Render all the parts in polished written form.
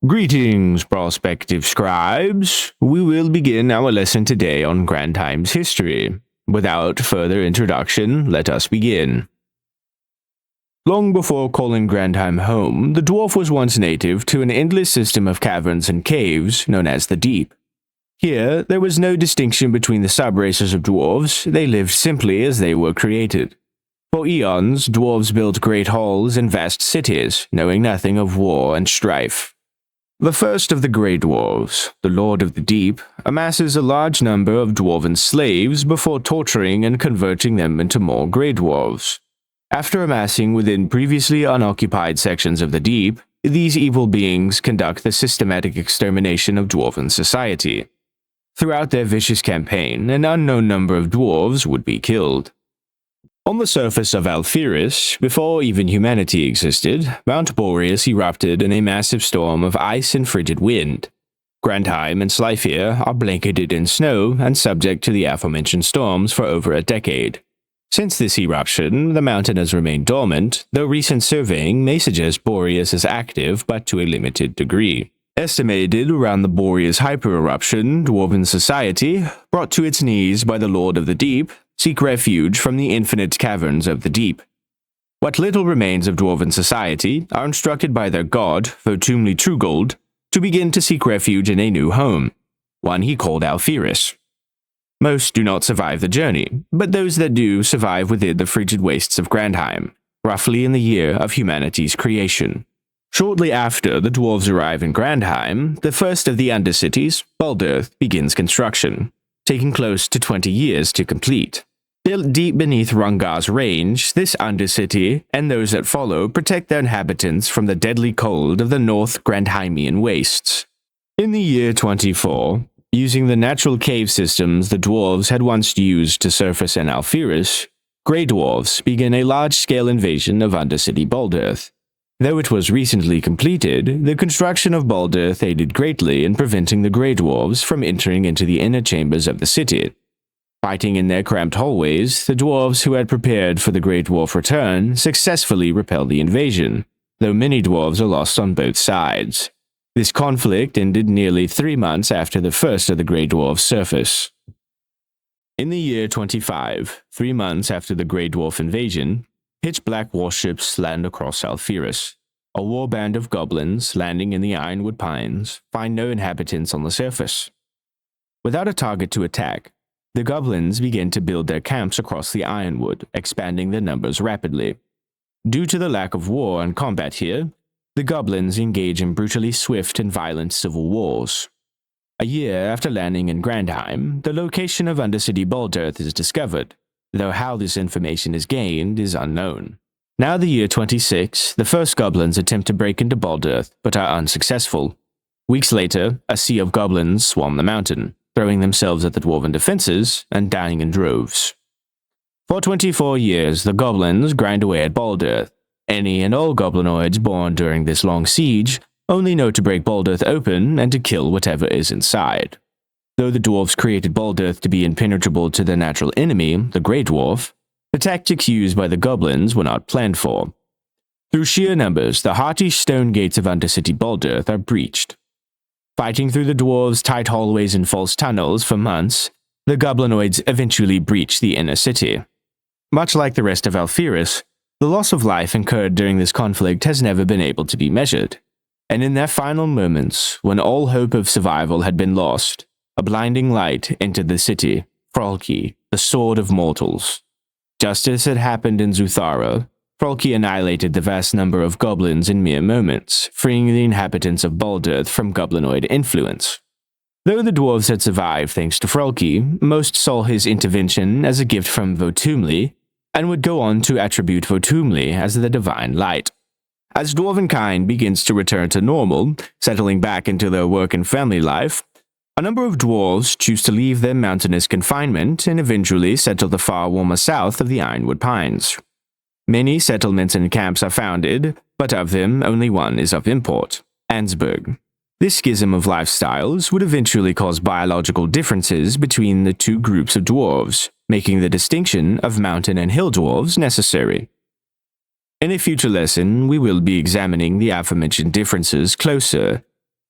Greetings, prospective scribes. We will begin our lesson today on Grandheim's history. Without further introduction, let us begin. Long before calling Grandheim home, the dwarf was once native to an endless system of caverns and caves known as the Deep. Here, there was no distinction between the sub-races of dwarves. They lived simply as they were created. For eons, dwarves built great halls and vast cities, knowing nothing of war and strife. The first of the Grey Dwarves, the Lord of the Deep, amasses a large number of dwarven slaves before torturing and converting them into more Grey Dwarves. After amassing within previously unoccupied sections of the Deep, these evil beings conduct the systematic extermination of dwarven society. Throughout their vicious campaign, an unknown number of dwarves would be killed. On the surface of Alpherus, before even humanity existed, Mount Boreas erupted in a massive storm of ice and frigid wind. Grandheim and Slifer are blanketed in snow and subject to the aforementioned storms for over a decade. Since this eruption, the mountain has remained dormant, though recent surveying may suggest Boreas is active but to a limited degree. Estimated around the Boreas hyper-eruption, dwarven society, brought to its knees by the Lord of the Deep, seek refuge from the infinite caverns of the deep. What little remains of dwarven society are instructed by their god, Votumli Trugold, to begin to seek refuge in a new home, one he called Alpherus. Most do not survive the journey, but those that do survive within the frigid wastes of Grandheim, roughly in the year of humanity's creation. Shortly after the dwarves arrive in Grandheim, the first of the Undercities, Balderth, begins construction, taking close to 20 years to complete. Built deep beneath Rungar's range, this Undercity and those that follow protect their inhabitants from the deadly cold of the North Grandheimian wastes. In the year 24, using the natural cave systems the dwarves had once used to surface in Alpherus, Grey Dwarves begin a large-scale invasion of Undercity Balderth. Though it was recently completed, the construction of Balderth aided greatly in preventing the Grey Dwarves from entering into the inner chambers of the city. Fighting in their cramped hallways, the dwarves who had prepared for the Grey Dwarf return successfully repelled the invasion, though many dwarves are lost on both sides. This conflict ended nearly 3 months after the first of the Grey Dwarf's surface. In the year 25, 3 months after the Grey Dwarf invasion, pitch-black warships land across Alpherus. A warband of goblins landing in the Ironwood Pines find no inhabitants on the surface. Without a target to attack, the goblins begin to build their camps across the Ironwood, expanding their numbers rapidly. Due to the lack of war and combat here, the goblins engage in brutally swift and violent civil wars. A year after landing in Grandheim, the location of Undercity Balderth is discovered, though how this information is gained is unknown. Now the year 26, the first goblins attempt to break into Balderth, but are unsuccessful. Weeks later, a sea of goblins swarm the mountain, throwing themselves at the dwarven defenses and dying in droves. For 24 years, the goblins grind away at Balderth. Any and all goblinoids born during this long siege only know to break Balderth open and to kill whatever is inside. Though the dwarves created Balderth to be impenetrable to their natural enemy, the Grey Dwarf, the tactics used by the goblins were not planned for. Through sheer numbers, the hearty stone gates of Undercity Balderth are breached. Fighting through the dwarves' tight hallways and false tunnels for months, the goblinoids eventually breach the inner city. Much like the rest of Alpherus, the loss of life incurred during this conflict has never been able to be measured. And in their final moments, when all hope of survival had been lost, a blinding light entered the city, Frolki, the Sword of Mortals. Just as had happened in Zuthara, Frolki annihilated the vast number of goblins in mere moments, freeing the inhabitants of Balderth from goblinoid influence. Though the dwarves had survived thanks to Frolki, most saw his intervention as a gift from Votumli, and would go on to attribute Votumli as the divine light. As dwarvenkind begins to return to normal, settling back into their work and family life, a number of dwarves choose to leave their mountainous confinement and eventually settle the far warmer south of the Ironwood Pines. Many settlements and camps are founded, but of them only one is of import, Ansburg. This schism of lifestyles would eventually cause biological differences between the two groups of dwarves, making the distinction of mountain and hill dwarves necessary. In a future lesson, we will be examining the aforementioned differences closer,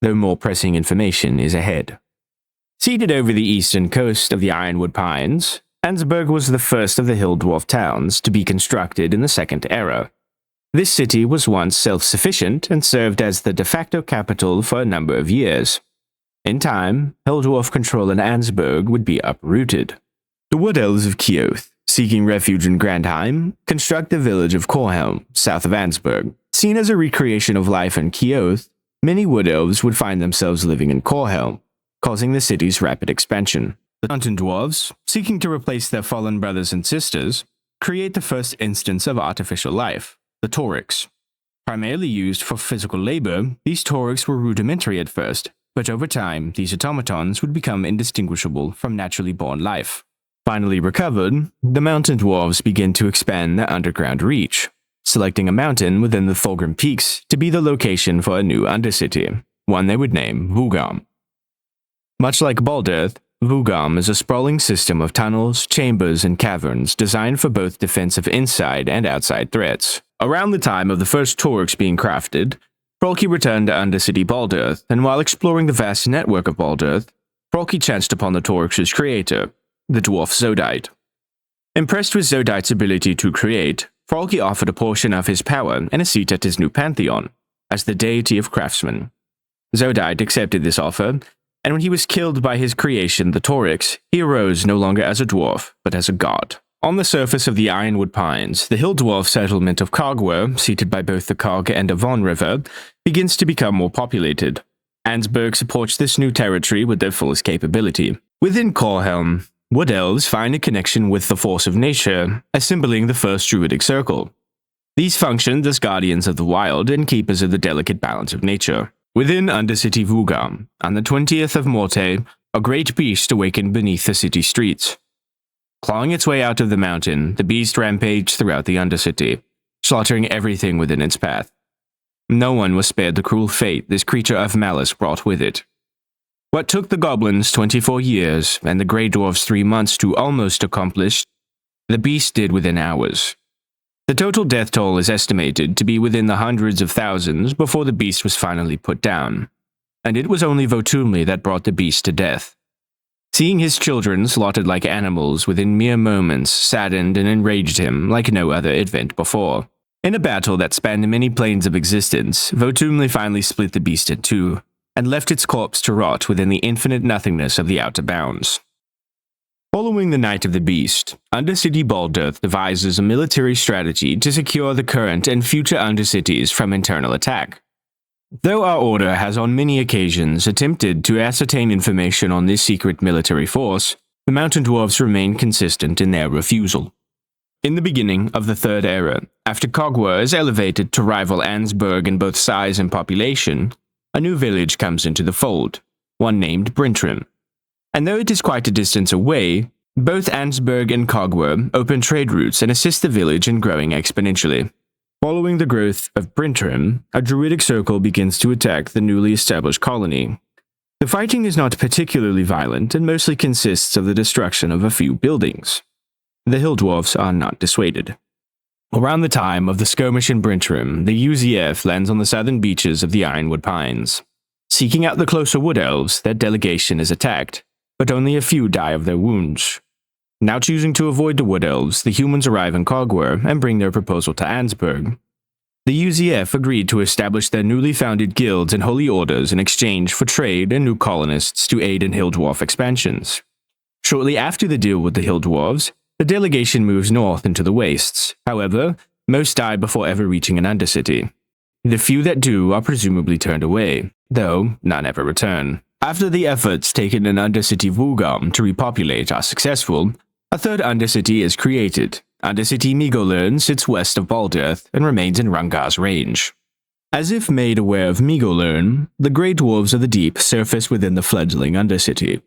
though more pressing information is ahead. Seated over the eastern coast of the Ironwood Pines, Ansburg was the first of the hill dwarf towns to be constructed in the Second Era. This city was once self-sufficient and served as the de facto capital for a number of years. In time, hill dwarf control in Ansburg would be uprooted. The Wood Elves of Keoth, seeking refuge in Grandheim, construct the village of Grandheim, south of Ansburg. Seen as a recreation of life in Keoth, many Wood Elves would find themselves living in Grandheim, causing the city's rapid expansion. The Mountain Dwarves, seeking to replace their fallen brothers and sisters, create the first instance of artificial life, the Taurics. Primarily used for physical labor, these Taurics were rudimentary at first, but over time, these automatons would become indistinguishable from naturally born life. Finally recovered, the Mountain Dwarves begin to expand their underground reach, selecting a mountain within the Thorgrim Peaks to be the location for a new undercity, one they would name Vugam. Much like Balderth, Vugam is a sprawling system of tunnels, chambers, and caverns designed for both defensive inside and outside threats. Around the time of the first Taurics being crafted, Frolki returned to Undercity Balderth, and while exploring the vast network of Balderth, Frolki chanced upon the Taurics' creator, the dwarf Zodite. Impressed with Zodite's ability to create, Frolki offered a portion of his power and a seat at his new pantheon, as the deity of craftsmen. Zodite accepted this offer, and when he was killed by his creation, the Taurics, he arose no longer as a dwarf, but as a god. On the surface of the Ironwood Pines, the hill dwarf settlement of Cogwer, seated by both the Cog and Avon River, begins to become more populated. Ansburg supports this new territory with their fullest capability. Within Corhelm, Wood Elves find a connection with the force of nature, assembling the first Druidic Circle. These functioned as guardians of the wild and keepers of the delicate balance of nature. Within Undercity Vugam, on the 20th of Morte, a great beast awakened beneath the city streets. Clawing its way out of the mountain, the beast rampaged throughout the Undercity, slaughtering everything within its path. No one was spared the cruel fate this creature of malice brought with it. What took the goblins 24 years and the Grey Dwarves 3 months to almost accomplish, the beast did within hours. The total death toll is estimated to be within the hundreds of thousands before the beast was finally put down, and it was only Votumli that brought the beast to death. Seeing his children slaughtered like animals within mere moments saddened and enraged him like no other event before. In a battle that spanned many planes of existence, Votumli finally split the beast in two, and left its corpse to rot within the infinite nothingness of the outer bounds. Following the Night of the Beast, Undercity Balderth devises a military strategy to secure the current and future Undercities from internal attack. Though our order has on many occasions attempted to ascertain information on this secret military force, the Mountain Dwarves remain consistent in their refusal. In the beginning of the Third Era, after Cogwer is elevated to rival Ansburg in both size and population, a new village comes into the fold, one named Brintrim. And though it is quite a distance away, both Ansburg and Cogwer open trade routes and assist the village in growing exponentially. Following the growth of Brintrim, a Druidic circle begins to attack the newly established colony. The fighting is not particularly violent and mostly consists of the destruction of a few buildings. The hill dwarfs are not dissuaded. Around the time of the skirmish in Brintrim, the UZF lands on the southern beaches of the Ironwood Pines. Seeking out the closer wood elves, their delegation is attacked, but only a few die of their wounds. Now choosing to avoid the wood elves, the humans arrive in Cogwer and bring their proposal to Ansburg. The UZF agreed to establish their newly founded guilds and holy orders in exchange for trade and new colonists to aid in hill dwarf expansions. Shortly after the deal with the hill dwarves, the delegation moves north into the wastes. However, most die before ever reaching an undercity. The few that do are presumably turned away, though none ever return. After the efforts taken in Undercity Vugam to repopulate are successful, a third Undercity is created. Undercity Migolern sits west of Balderth and remains in Rungar's range. As if made aware of Migolern, the Grey Dwarves of the Deep surface within the fledgling Undercity.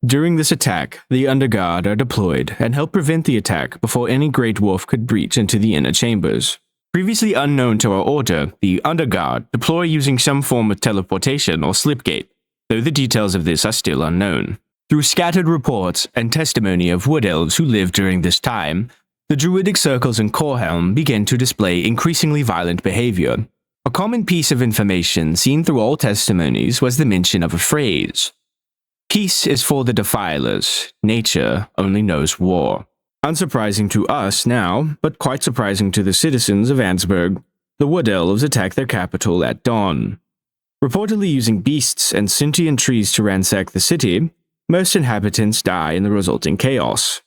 During this attack, the Underguard are deployed and help prevent the attack before any Grey Dwarf could breach into the inner chambers. Previously unknown to our order, the Underguard deploy using some form of teleportation or slipgate, though the details of this are still unknown. Through scattered reports and testimony of wood elves who lived during this time, the Druidic circles in Corhelm began to display increasingly violent behavior, A common piece of information seen through all testimonies was the mention of a phrase: "Peace is for the defilers, nature only knows war." Unsurprising to us now, but quite surprising to the citizens of Ansburg, the Wood Elves attack their capital at dawn. Reportedly using beasts and sentient trees to ransack the city, most inhabitants die in the resulting chaos.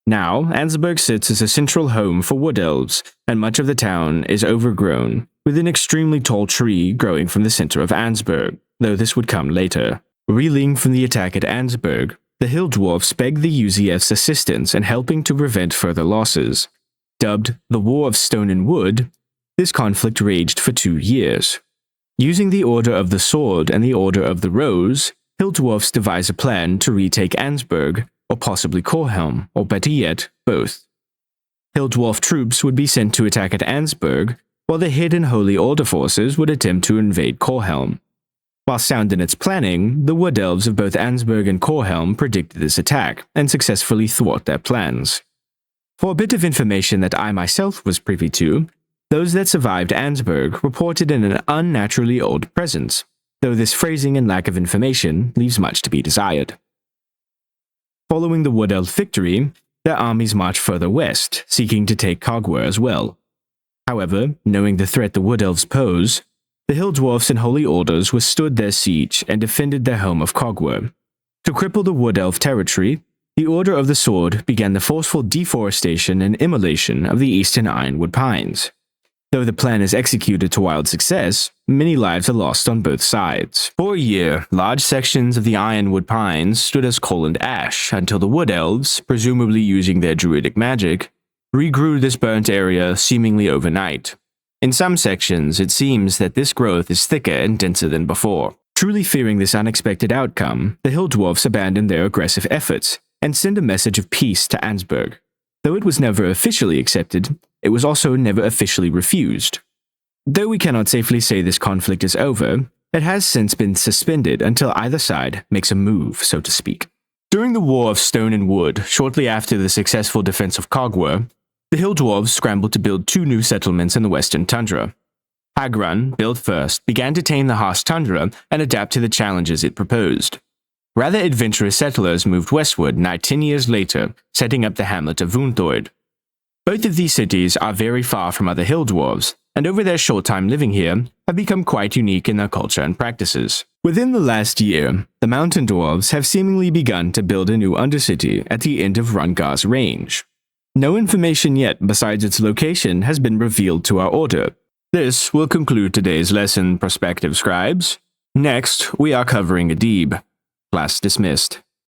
Now, Ansburg sits as a central home for Wood Elves, and much of the town is overgrown, with an extremely tall tree growing from the center of Ansburg, though this would come later. Reeling from the attack at Ansburg, the Hill Dwarfs begged the UZF's assistance in helping to prevent further losses. Dubbed the War of Stone and Wood, this conflict raged for 2 years. Using the Order of the Sword and the Order of the Rose, Hill Dwarfs devised a plan to retake Ansburg, or possibly Grandheim, or better yet, both. Hill Dwarf troops would be sent to attack at Ansburg, while the Hidden Holy Order forces would attempt to invade Grandheim. While sound in its planning, the Wood Elves of both Ansburg and Grandheim predicted this attack, and successfully thwart their plans. For a bit of information that I myself was privy to, those that survived Ansburg reported an unnaturally old presence, though this phrasing and lack of information leaves much to be desired. Following the Wood Elf victory, their armies marched further west, seeking to take Kogwa as well. However, knowing the threat the Wood Elves pose, the Hill Dwarfs and Holy Orders withstood their siege and defended their home of Kogwa. To cripple the Wood Elf territory, the Order of the Sword began the forceful deforestation and immolation of the eastern ironwood pines. Though the plan is executed to wild success, many lives are lost on both sides. For a year, large sections of the ironwood pines stood as coal and ash until the Wood Elves, presumably using their druidic magic, regrew this burnt area seemingly overnight. In some sections, it seems that this growth is thicker and denser than before. Truly fearing this unexpected outcome, the Hill Dwarfs abandoned their aggressive efforts and sent a message of peace to Ansburg. Though it was never officially accepted, it was also never officially refused. Though we cannot safely say this conflict is over, it has since been suspended until either side makes a move, so to speak. During the War of Stone and Wood, shortly after the successful defense of Kogwa, the Hill Dwarves scrambled to build 2 new settlements in the western tundra. Hagrun, built first, began to tame the harsh tundra and adapt to the challenges it proposed. Rather adventurous settlers moved westward nigh 10 years later, setting up the hamlet of Vuntoid. Both of these cities are very far from other Hill Dwarves, and over their short time living here, have become quite unique in their culture and practices. Within the last year, the Mountain Dwarves have seemingly begun to build a new undercity at the end of Rungar's range. No information yet besides its location has been revealed to our order. This will conclude today's lesson, prospective scribes. Next, we are covering Adib. Class dismissed.